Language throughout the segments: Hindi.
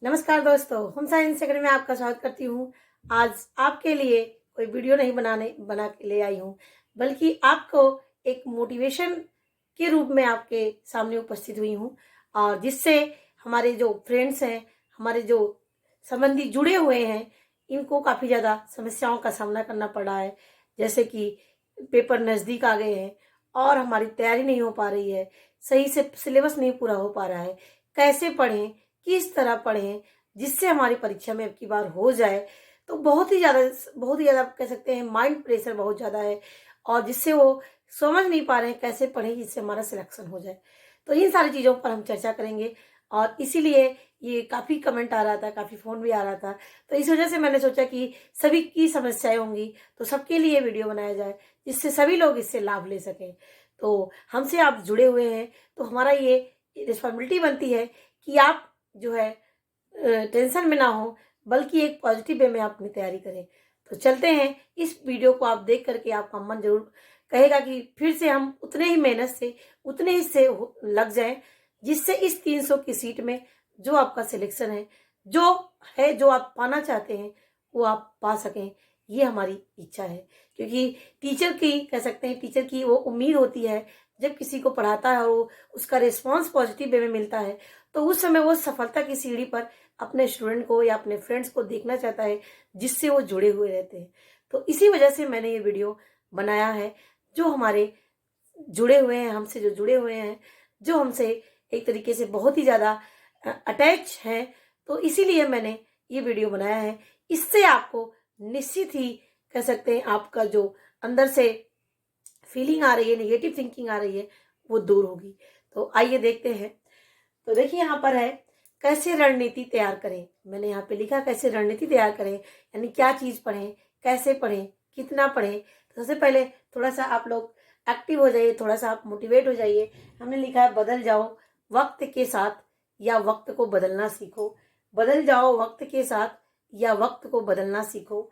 नमस्कार दोस्तों, होम साइंस अकेडमी में आपका स्वागत करती हूँ। आज आपके लिए कोई वीडियो नहीं बना के ले आई हूँ, बल्कि आपको एक मोटिवेशन के रूप में आपके सामने उपस्थित हुई हूँ। और जिससे हमारे जो फ्रेंड्स हैं, हमारे जो संबंधी जुड़े हुए हैं, इनको काफ़ी ज़्यादा समस्याओं का सामना करना पड़ा है। जैसे कि पेपर नज़दीक आ गए हैं और हमारी तैयारी नहीं हो पा रही है, सही से सिलेबस नहीं पूरा हो पा रहा है। कैसे पढ़ें, किस तरह पढ़ें जिससे हमारी परीक्षा में अब की बार हो जाए। तो बहुत ही ज़्यादा कह सकते हैं, माइंड प्रेशर बहुत ज़्यादा है और जिससे वो समझ नहीं पा रहे हैं कैसे पढ़ें जिससे हमारा सिलेक्शन हो जाए। तो इन सारी चीज़ों पर हम चर्चा करेंगे और इसीलिए ये काफ़ी कमेंट आ रहा था, काफ़ी फ़ोन भी आ रहा था। तो इस वजह से मैंने सोचा कि सभी की समस्याएं होंगी तो सबके लिए वीडियो बनाया जाए, जिससे सभी लोग इससे लाभ ले सकें। तो हमसे आप जुड़े हुए हैं तो हमारा ये रिस्पॉन्सिबिलिटी बनती है कि आप जो है टेंशन में ना हो, बल्कि एक पॉजिटिव वे में आप अपनी तैयारी करें। तो चलते हैं, इस वीडियो को आप देख करके आपका मन जरूर कहेगा कि फिर से हम उतने ही मेहनत से उतने ही से लग जाएं, जिससे इस 300 की सीट में जो आपका सिलेक्शन है, जो आप पाना चाहते हैं, वो आप पा सकें। ये हमारी इच्छा है, क्योंकि टीचर की कह सकते हैं, टीचर की वो उम्मीद होती है जब किसी को पढ़ाता है और वो उसका रिस्पॉन्स पॉजिटिव वे में मिलता है, तो उस समय वो सफलता की सीढ़ी पर अपने स्टूडेंट को या अपने फ्रेंड्स को देखना चाहता है, जिससे वो जुड़े हुए रहते हैं। तो इसी वजह से मैंने ये वीडियो बनाया है। जो हमारे जुड़े हुए हैं, हमसे जो जुड़े हुए हैं, जो हमसे एक तरीके से बहुत ही ज़्यादा अटैच हैं, तो इसीलिए मैंने ये वीडियो बनाया है। इससे आपको निश्चित ही कह सकते हैं, आपका जो अंदर से फीलिंग आ रही है, नेगेटिव थिंकिंग आ रही है, वो दूर होगी। तो आइए देखते हैं। तो देखिए, यहाँ पर है कैसे रणनीति तैयार करें। मैंने यहाँ पे लिखा कैसे रणनीति तैयार करें, यानी क्या चीज़ पढ़ें, कैसे पढ़ें, कितना पढ़ें। तो सबसे पहले थोड़ा सा आप लोग एक्टिव हो जाइए, थोड़ा सा आप मोटिवेट हो जाइए। हमने लिखा है बदल जाओ वक्त के साथ या वक्त को बदलना सीखो। बदल जाओ वक्त के साथ या वक्त को बदलना सीखो।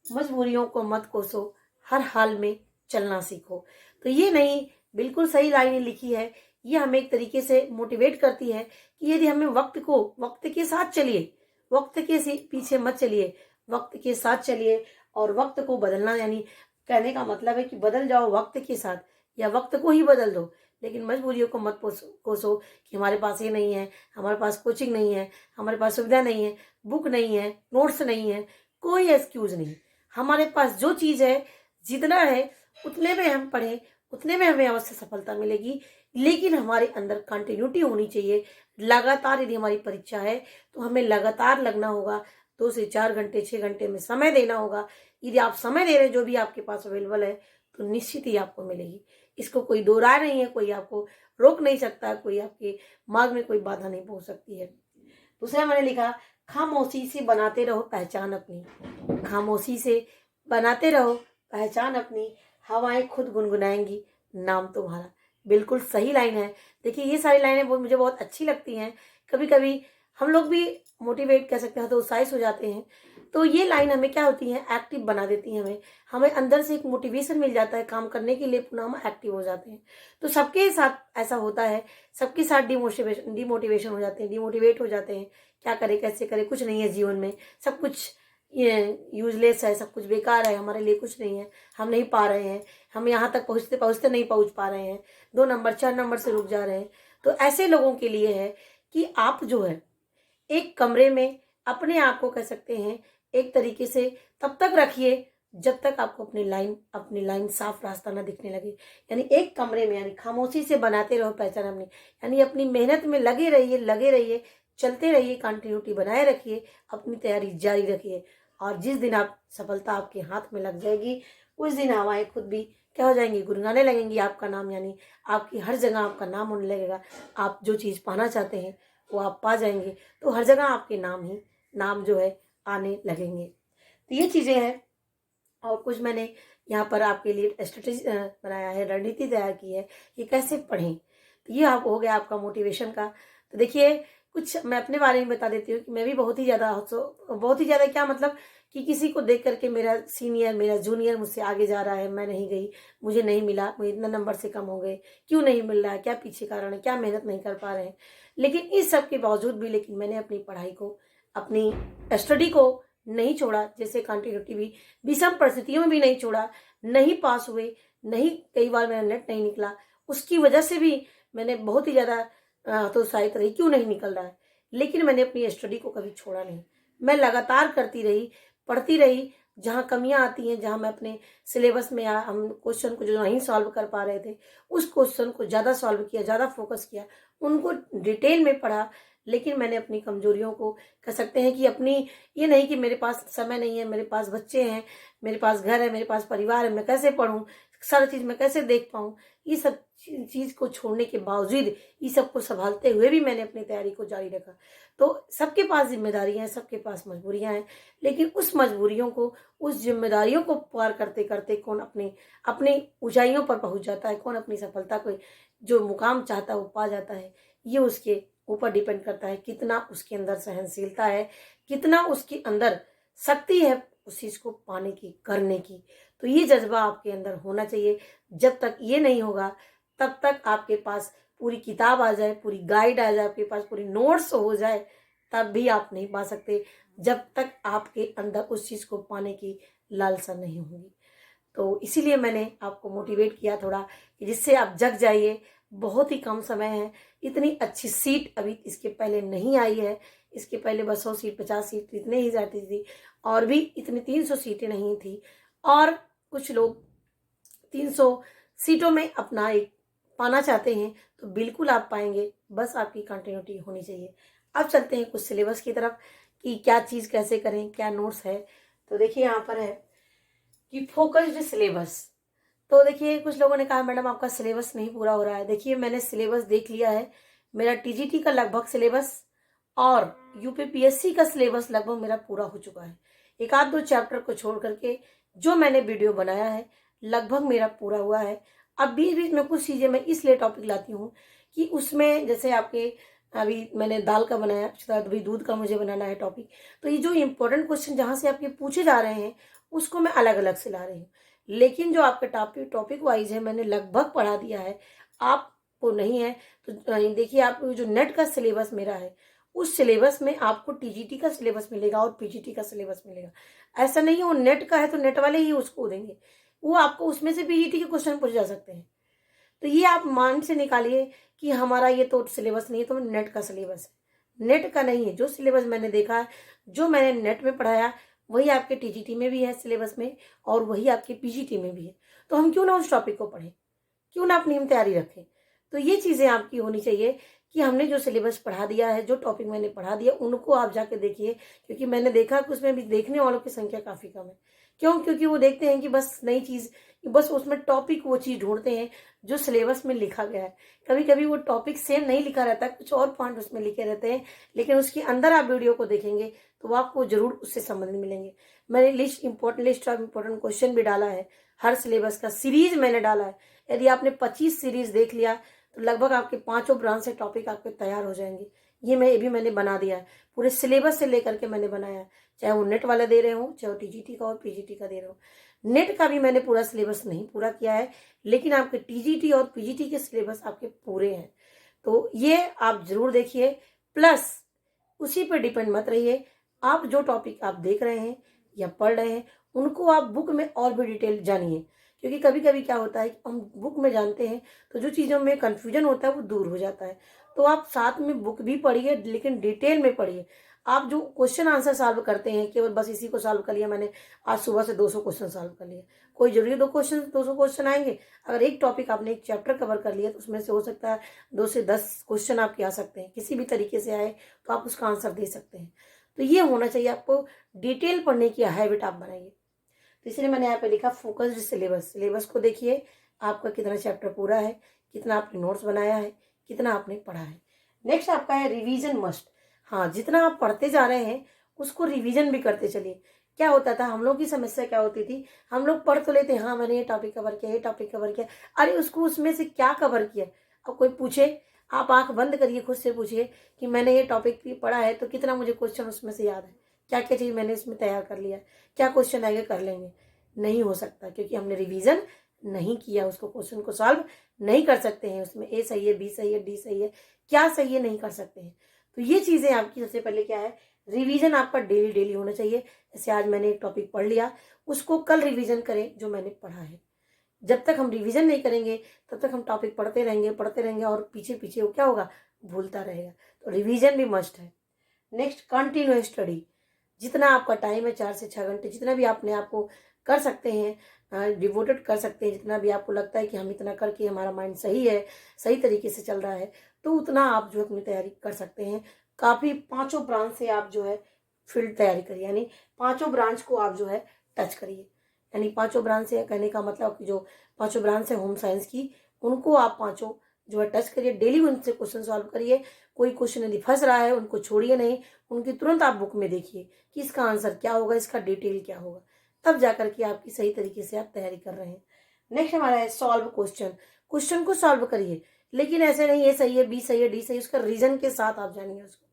मजबूरियों को मत कोसो, हर हाल में चलना सीखो। तो ये नहीं, बिल्कुल सही लाइनें लिखी है। ये हमें एक तरीके से मोटिवेट करती है कि यदि हमें वक्त के साथ चलिए, वक्त के पीछे मत चलिए, वक्त के साथ चलिए। और वक्त को बदलना, यानी कहने का मतलब है कि बदल जाओ वक्त के साथ या वक्त को ही बदल दो, लेकिन मजबूरियों को मत कोसो कि हमारे पास ये नहीं है, हमारे पास कोचिंग नहीं है, हमारे पास सुविधा नहीं है, बुक नहीं है, नोट्स नहीं है। कोई एक्सक्यूज नहीं। हमारे पास जो चीज़ है, जितना है, उतने में हम पढ़ें, उतने में हमें अवश्य सफलता मिलेगी। लेकिन हमारे अंदर कंटिन्यूटी होनी चाहिए। लगातार यदि हमारी परीक्षा है तो हमें लगातार लगना होगा, 2 से 4 घंटे, 6 घंटे में समय देना होगा। यदि आप समय दे रहे हैं, जो भी आपके पास अवेलेबल है, तो निश्चित ही आपको मिलेगी। इसको कोई दो राय नहीं है, कोई आपको रोक नहीं सकता, कोई आपके मार्ग में कोई बाधा नहीं पहुंच सकती है। दूसरा मैंने लिखा, खामोशी से बनाते रहो पहचान अपनी। खामोशी से बनाते रहो पहचान अपनी, हवाएं खुद गुनगुनाएंगी नाम तुम्हारा। बिल्कुल सही लाइन है। देखिए, ये सारी लाइनें मुझे बहुत अच्छी लगती हैं। कभी कभी हम लोग भी मोटिवेट कह सकते हैं, तो उत्साहित हो जाते हैं। तो ये लाइन हमें क्या होती है, एक्टिव बना देती है। हमें हमें अंदर से एक मोटिवेशन मिल जाता है काम करने के लिए, पुनः हम एक्टिव हो जाते हैं। तो सबके साथ ऐसा होता है, सबके साथ डिमोटिवेशन हो जाते हैं, डिमोटिवेट हो जाते हैं। क्या करें, कैसे करें, कुछ नहीं है जीवन में, सब कुछ ये यूजलेस है, सब कुछ बेकार है, हमारे लिए कुछ नहीं है, हम नहीं पा रहे हैं, हम यहाँ तक पहुँचते पहुँचते नहीं पहुँच पा रहे हैं, 2 नंबर 4 नंबर से रुक जा रहे हैं। तो ऐसे लोगों के लिए है कि आप जो है एक कमरे में अपने आप को कह सकते हैं, एक तरीके से तब तक रखिए जब तक आपको अपनी लाइन साफ रास्ता ना दिखने लगे। यानी एक कमरे में, यानी खामोशी से बनाते रहो पहचान अपनी, यानी अपनी मेहनत में लगे रहिए, चलते रहिए, कंटिन्यूटी बनाए रखिए, अपनी तैयारी जारी रखिए। और जिस दिन आप सफलता आपके हाथ में लग जाएगी, उस दिन हवाएं खुद भी क्या हो जाएंगी, गुनगुनाने लगेंगी आपका नाम। यानी आपकी हर जगह आपका नाम होने लगेगा। आप जो चीज़ पाना चाहते हैं वो आप पा जाएंगे, तो हर जगह आपके नाम जो है आने लगेंगे। तो ये चीज़ें हैं। और कुछ मैंने यहाँ पर आपके लिए स्ट्रेटेजी बनाया है, रणनीति तैयार की है कि कैसे पढ़ें। तो ये आप हो गया आपका मोटिवेशन का। तो देखिए, कुछ मैं अपने बारे में बता देती हूँ कि मैं भी बहुत ही ज़्यादा क्या मतलब कि किसी को देख करके मेरा सीनियर, मेरा जूनियर मुझसे आगे जा रहा है, मैं नहीं गई, मुझे नहीं मिला, मुझे इतना नंबर से कम हो गए, क्यों नहीं मिल रहा है, क्या पीछे कारण है, क्या मेहनत नहीं कर पा रहे हैं। लेकिन इस सब के बावजूद भी लेकिन मैंने अपनी पढ़ाई को, अपनी स्टडी को नहीं छोड़ा। जैसे कंटिन्यूटी भी विषम परिस्थितियों में भी नहीं छोड़ा, नहीं पास हुए, नहीं, कई बार मेरा नेट नहीं निकला, उसकी वजह से भी मैंने बहुत ही ज़्यादा हतोत्साहित रही, क्यों नहीं निकल रहा है। लेकिन मैंने अपनी स्टडी को कभी छोड़ा नहीं, मैं लगातार करती रही, पढ़ती रही। जहाँ कमियां आती हैं, जहाँ मैं अपने सिलेबस में हम क्वेश्चन को जो नहीं सॉल्व कर पा रहे थे, उस क्वेश्चन को ज़्यादा सॉल्व किया, ज़्यादा फोकस किया, उनको डिटेल में पढ़ा। लेकिन मैंने अपनी कमजोरियों को, कह सकते हैं कि अपनी, ये नहीं कि मेरे पास समय नहीं है, मेरे पास बच्चे हैं, मेरे पास घर है, मेरे पास परिवार है, मैं कैसे पढ़ूं, सारी चीज़ मैं कैसे देख पाऊं, ये सब चीज़ को छोड़ने के बावजूद, ये सब को संभालते हुए भी मैंने अपनी तैयारी को जारी रखा। तो सबके पास जिम्मेदारियां हैं, सबके पास मजबूरियां हैं, लेकिन उस मजबूरियों को, उस जिम्मेदारियों को पार करते करते कौन अपनी अपनी ऊंचाइयों पर पहुंच जाता है, कौन अपनी सफलता को, जो मुकाम चाहता है वो पा जाता है, ये उसके ऊपर डिपेंड करता है कितना उसके अंदर सहनशीलता है, कितना उसके अंदर शक्ति है उस चीज को पाने की, करने की। तो ये जज्बा आपके अंदर होना चाहिए। जब तक ये नहीं होगा, तब तक आपके पास पूरी किताब आ जाए, पूरी गाइड आ जाए, आपके पास पूरी नोट्स हो जाए, तब भी आप नहीं पा सकते, जब तक आपके अंदर उस चीज को पाने की लालसा नहीं होगी। तो इसीलिए मैंने आपको मोटिवेट किया थोड़ा, कि जिससे आप जग जाइए। बहुत ही कम समय है, इतनी अच्छी सीट अभी इसके पहले नहीं आई है। इसके पहले बस 100 सीट, 50 सीट इतने ही जाती थी, और भी इतनी 300 सीटें नहीं थी। और कुछ लोग 300 सीटों में अपना एक पाना चाहते हैं, तो बिल्कुल आप पाएंगे, बस आपकी कंटिन्यूटी होनी चाहिए। अब चलते हैं कुछ सिलेबस की तरफ, कि क्या चीज़ कैसे करें, क्या नोट्स है। तो देखिए यहाँ पर है कि फोकस्ड सिलेबस। तो देखिए कुछ लोगों ने कहा मैडम आपका सिलेबस नहीं पूरा हो रहा है। देखिए मैंने सिलेबस देख लिया है, मेरा टीजीटी का लगभग सिलेबस और यूपीपीएससी का सिलेबस लगभग मेरा पूरा हो चुका है। एक आध दो चैप्टर को छोड़ करके जो मैंने वीडियो बनाया है लगभग मेरा पूरा हुआ है। अब बीच बीच में कुछ चीज़ें मैं इसलिए टॉपिक लाती हूँ कि उसमें जैसे आपके, अभी मैंने दाल का बनाया, अभी दूध का मुझे बनाना है टॉपिक। तो ये जो इम्पोर्टेंट क्वेश्चन जहाँ से आपके पूछे जा रहे हैं, उसको मैं अलग अलग से ला रही हूँ। लेकिन जो आपका टॉपिक वाइज है मैंने लगभग पढ़ा दिया है। आपको नहीं है तो देखिए, आपको जो नेट का सिलेबस मेरा है, उस सिलेबस में आपको टीजीटी का सिलेबस मिलेगा और पीजीटी का सिलेबस मिलेगा। ऐसा नहीं है वो नेट का है तो नेट वाले ही उसको देंगे, वो आपको उसमें से पीजीटी के क्वेश्चन पूछे जा सकते हैं। तो ये आप मान से निकालिए कि हमारा ये तो सिलेबस नहीं है, तो नेट का सिलेबस है, नेट का नहीं है। जो सिलेबस मैंने देखा है, जो मैंने नेट में पढ़ाया, वही आपके टीजीटी में भी है सिलेबस में, और वही आपके पीजीटी में भी है। तो हम क्यों ना उस टॉपिक को पढ़ें, क्यों ना अपनी हम तैयारी रखें। तो ये चीज़ें आपकी होनी चाहिए कि हमने जो सिलेबस पढ़ा दिया है, जो टॉपिक मैंने पढ़ा दिया, उनको आप जाके देखिए। क्योंकि मैंने देखा कि उसमें भी देखने वालों की संख्या काफ़ी कम है। क्यों? क्योंकि वो देखते हैं कि बस नई चीज़, बस उसमें टॉपिक वो चीज़ ढूंढते हैं जो सिलेबस में लिखा गया है। कभी कभी वो टॉपिक सेम नहीं लिखा रहता, कुछ और पॉइंट उसमें लिखे रहते हैं, लेकिन उसके अंदर आप वीडियो को देखेंगे तो वो आपको जरूर उससे संबंध मिलेंगे। मैंने लिस्ट ऑफ इम्पोर्टेंट क्वेश्चन भी डाला है, हर सिलेबस का सीरीज मैंने डाला है। यदि आपने 25 सीरीज देख लिया तो लगभग आपके 5 ब्रांच से टॉपिक आपके तैयार हो जाएंगे। ये भी मैंने बना दिया है, पूरे सिलेबस से लेकर के मैंने बनाया है, चाहे वो नेट वाला दे रहे हो, चाहे वो टीजीटी का और पीजीटी का दे रहे हो। नेट का भी मैंने पूरा सिलेबस नहीं पूरा किया है, लेकिन आपके टीजीटी और पीजीटी के सिलेबस आपके पूरे हैं। तो ये आप जरूर देखिए। प्लस उसी पर डिपेंड मत रहिए, आप जो टॉपिक आप देख रहे हैं या पढ़ रहे हैं, उनको आप बुक में और भी डिटेल जानिए। क्योंकि कभी कभी क्या होता है कि हम बुक में जानते हैं तो जो चीज़ों में कन्फ्यूजन होता है वो दूर हो जाता है। तो आप साथ में बुक भी पढ़िए, लेकिन डिटेल में पढ़िए। आप जो क्वेश्चन आंसर सॉल्व करते हैं, केवल बस इसी को सॉल्व कर लिया मैंने, आज सुबह से 200 क्वेश्चन सॉल्व कर लिए, कोई जरूरी 200 क्वेश्चन आएंगे? अगर एक टॉपिक आपने एक चैप्टर कवर कर लिया तो उसमें से हो सकता है 2 से 10 क्वेश्चन आपके आ सकते हैं, किसी भी तरीके से आए तो आप उसका आंसर दे सकते हैं। तो ये होना चाहिए, आपको डिटेल पढ़ने की हैबिट आप बनाइए। तो इसलिए मैंने यहाँ पे लिखा फोकस्ड सिलेबस। सिलेबस को देखिए, आपका कितना चैप्टर पूरा है, कितना आपने नोट्स बनाया है, कितना आपने पढ़ा है। नेक्स्ट आपका है रिवीजन मस्ट। हाँ, जितना आप पढ़ते जा रहे हैं उसको रिवीजन भी करते चलिए। क्या होता था, हम लोग की समस्या क्या होती थी, हम लोग पढ़ तो लेते, हाँ मैंने ये टॉपिक कवर किया, ये टॉपिक कवर किया, अरे उसको उसमें से क्या कवर किया। अब कोई पूछे आप आंख बंद करिए, खुद से पूछिए कि मैंने ये टॉपिक पढ़ा है तो कितना मुझे क्वेश्चन उसमें से याद है, क्या क्या चीज़ मैंने इसमें तैयार कर लिया है, क्या क्वेश्चन आगे कर लेंगे। नहीं हो सकता, क्योंकि हमने रिवीजन नहीं किया, उसको क्वेश्चन को सॉल्व नहीं कर सकते हैं। उसमें ए सही है, बी सही है, डी सही है, क्या सही है नहीं कर सकते हैं। तो ये चीज़ें आपकी सबसे पहले क्या है, रिवीजन आपका डेली डेली होना चाहिए। जैसे आज मैंने एक टॉपिक पढ़ लिया, उसको कल रिवीजन करें जो मैंने पढ़ा है। जब तक हम रिवीजन नहीं करेंगे तब तक हम टॉपिक पढ़ते रहेंगे और पीछे पीछे वो क्या होगा, भूलता रहेगा। तो रिवीजन भी मस्ट है। Next, continuous study. जितना आपका टाइम है 4 से 6 घंटे, जितना भी अपने आप को कर सकते हैं, डिवोटेड कर सकते हैं, जितना भी आपको लगता है कि हम इतना करके हमारा माइंड सही है, सही तरीके से चल रहा है, तो उतना आप जो अपनी तैयारी कर सकते हैं। काफ़ी 5 ब्रांच से आप जो है फील्ड तैयारी करिए, यानी 5 ब्रांच को आप जो है टच करिए। यानी 5 ब्रांच से कहने का मतलब कि जो 5 ब्रांच है होम साइंस की, उनको आप 5 जो है टच करिए। डेली उनसे क्वेश्चन सॉल्व करिए। कोई क्वेश्चन यदि फंस रहा है उनको छोड़िए नहीं, उनकी तुरंत आप बुक में देखिए कि इसका आंसर क्या होगा, इसका डिटेल क्या होगा, तब जाकर के आपकी सही तरीके से आप तैयारी कर रहे हैं। नेक्स्ट हमारा है सॉल्व क्वेश्चन। क्वेश्चन को सॉल्व करिए, लेकिन ऐसे नहीं ये सही है, बी सही है, डी सही है, उसका रीजन के साथ आप जानिए उसको।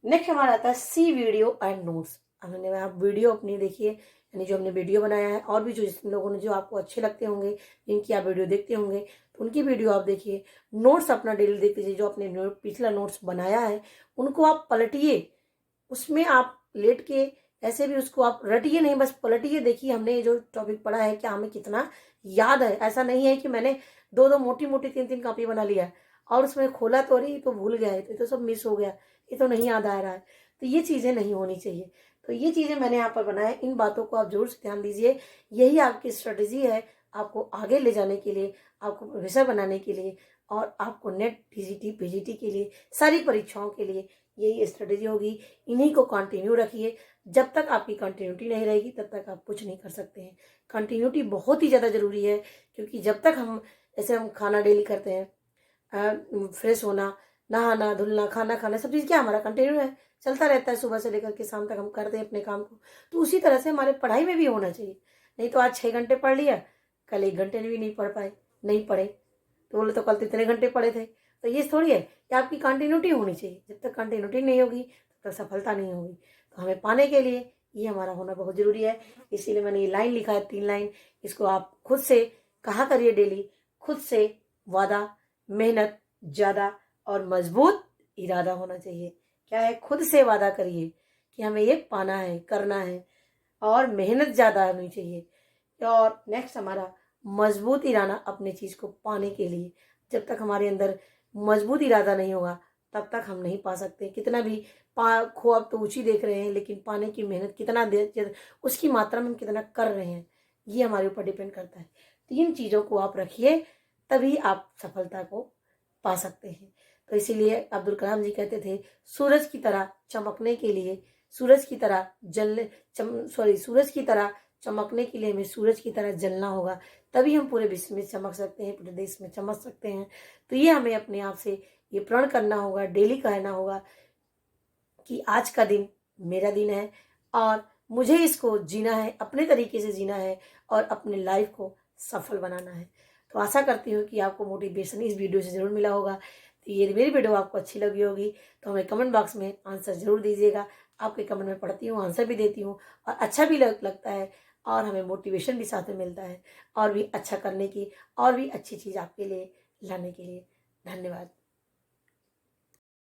नेक्स्ट हमारा आता है सी वीडियो एंड नोट्स। हमने आप वीडियो अपनी देखिए, यानी जो हमने वीडियो बनाया है, और भी जो जिन लोगों ने जो आपको अच्छे लगते होंगे, जिनकी आप वीडियो देखते होंगे, तो उनकी वीडियो आप देखिए। नोट्स अपना डेली देख लीजिए, जो आपने पिछला नोट्स बनाया है उनको आप पलटिए। उसमें आप लेट के ऐसे भी उसको आप रटिए नहीं, बस पलटिए, देखिए हमने ये जो टॉपिक पढ़ा है क्या हमें कितना याद है। ऐसा नहीं है कि मैंने 2-2 मोटी मोटी 3-3 कॉपी बना लिया और उसमें खोला तो अरे ये तो भूल गया है, तो ये तो सब मिस हो गया, ये तो नहीं याद आ रहा है। तो ये चीज़ें नहीं होनी चाहिए। तो ये चीज़ें मैंने यहाँ पर बनाया, इन बातों को आप जरूर से ध्यान दीजिए। यही आपकी स्ट्रेटेजी है आपको आगे ले जाने के लिए, आपको प्रोफेसर बनाने के लिए, और आपको नेट, टीजीटी, पीजीटी के लिए, सारी परीक्षाओं के लिए यही स्ट्रेटेजी होगी। इन्हीं को कंटिन्यू रखिए। जब तक आपकी कंटिन्यूटी नहीं रहेगी तब तक आप कुछ नहीं कर सकते हैं। कंटिन्यूटी बहुत ही ज़्यादा ज़रूरी है, क्योंकि जब तक हम, जैसे हम खाना डेली करते हैं, फ्रेश होना, नहाना धुलना, खाना खाना, सब चीज़ क्या हमारा कंटिन्यू है, चलता रहता है। सुबह से लेकर के शाम तक हम करते हैं अपने काम को। तो उसी तरह से हमारे पढ़ाई में भी होना चाहिए। नहीं तो आज 6 घंटे पढ़ लिया, कल 1 घंटे भी नहीं पढ़ पाए, नहीं पढ़े, तो बोले तो कल तो इतने घंटे पढ़े थे। तो ये थोड़ी है कि आपकी कंटिन्यूटी होनी चाहिए। जब तक कंटिन्यूटी नहीं होगी तब तक सफलता नहीं होगी। तो हमें पाने के लिए ये हमारा होना बहुत ज़रूरी है। इसीलिए मैंने ये लाइन लिखा है, 3 लाइन। इसको आप खुद से कहा करिए डेली। खुद से वादा, मेहनत ज़्यादा और मजबूत इरादा होना चाहिए। क्या है, खुद से वादा करिए कि हमें ये पाना है, करना है, और मेहनत ज़्यादा होनी चाहिए। और नेक्स्ट हमारा मजबूत इरादा अपने चीज़ को पाने के लिए। जब तक हमारे अंदर मजबूत इरादा नहीं होगा तब तक हम नहीं पा सकते। कितना भी ख्वाब तो ऊंची देख रहे हैं, लेकिन पाने की मेहनत कितना दे, उसकी मात्रा में हम कितना कर रहे हैं, ये हमारे ऊपर डिपेंड करता है। 3 चीज़ों को आप रखिए, तभी आप सफलता को पा सकते हैं। तो इसीलिए अब्दुल कलाम जी कहते थे, सूरज की तरह चमकने के लिए, सूरज की तरह सूरज की तरह चमकने के लिए हमें सूरज की तरह जलना होगा, तभी हम पूरे विश्व में चमक सकते हैं, पूरे देश में चमक सकते हैं। तो ये हमें अपने आप से ये प्रण करना होगा, डेली कहना होगा कि आज का दिन मेरा दिन है और मुझे इसको जीना है, अपने तरीके से जीना है और अपने लाइफ को सफल बनाना है। तो आशा करती हूँ कि आपको मोटिवेशन इस वीडियो से ज़रूर मिला होगा। तो ये मेरी वीडियो आपको अच्छी लगी होगी तो हमें कमेंट बॉक्स में आंसर ज़रूर दीजिएगा। आपके कमेंट में पढ़ती हूँ, आंसर भी देती हूँ और अच्छा भी लगता है, और हमें मोटिवेशन भी साथ में मिलता है और भी अच्छा करने की, और भी अच्छी चीज़ आपके लिए लाने के लिए। धन्यवाद।